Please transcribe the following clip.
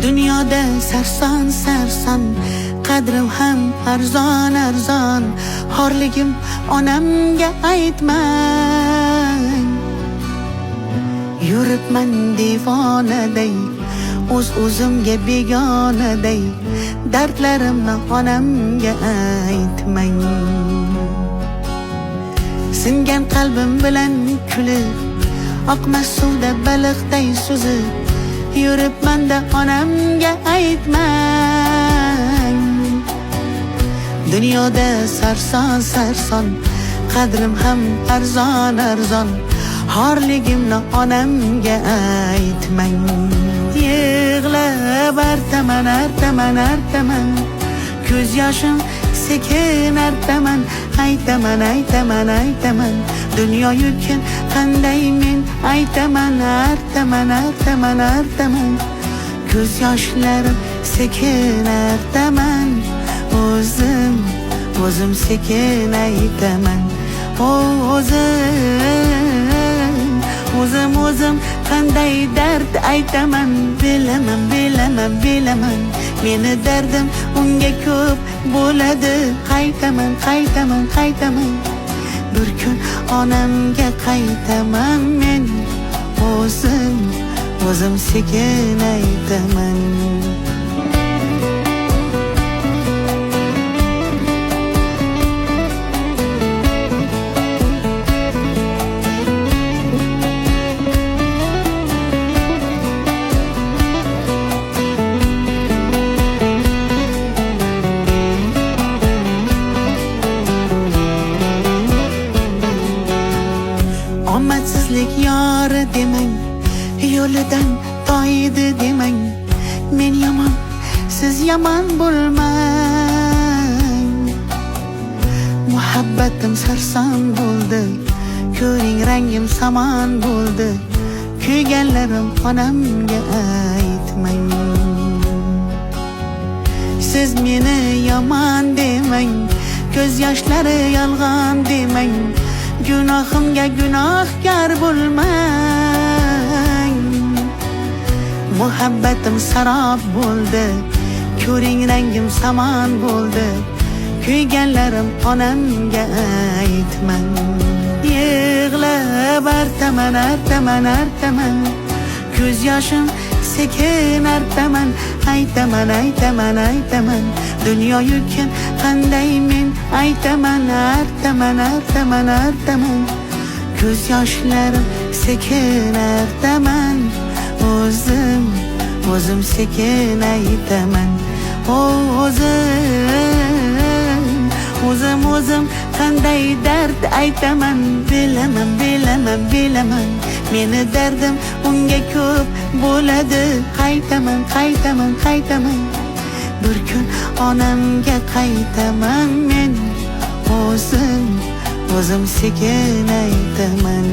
Dunyoda sarson sarson, qadrim ham arzon arzon. Xorligim onamga aytmang. Yuribman devonaday, o'zimga begonaday. Dardlarimni onamga aytmang. Singan qalbim bilan kulib, oqmas suvda baliqday suzib, yuribman-da onamga aytmang. Dunyoda sarson sarson, qadrim ham arzon arzon. Xorligimni onamga aytmang. Yig'lab artaman artaman artaman, ko'z yoshim sekin artaman. Aytaman aytaman aytaman, dunyo yukin qanday men aytaman. Artaman artaman artaman, ko'z yoshlarim sekin artaman. O'zim sekin aytaman. O'zim qanday dard aytaman. Bilaman meni dardim unga ko'p bo'ladi. Qaytaman bir kun onamga qaytaman men. O'zim sekin aytaman. Omadsizlik yori demang, yo'lidan toydi demang. Men yomon, siz yomon bo'lmang. Muhabbatim sarson bo'ldi, ko'ring rangim samon bo'ldi. Kuyganlarim onamga aytmang. Siz meni yomon demang, ko'z yoshlari yolg'on demang. Gunohimga gunohkor bo'lmang. Muhabbatim sarob bo'ldi, ko'ring rangim samon bo'ldi. Kuyganlarim onamga aytmang. Yig'lab artaman artaman artaman, ko'z yoshim sekin artaman. Aytaman aytaman aytaman, dunyo yukin qanday men aytaman. Artaman artaman artaman, ko'z yoshlarim sekin artaman. O'zim sekin aytaman. O'zim qanday dard aytaman. Bilaman meni dardim unga ko'p bo'ladi. Qaytaman bir kun onamga qaytaman men. O'zim sekin aytaman.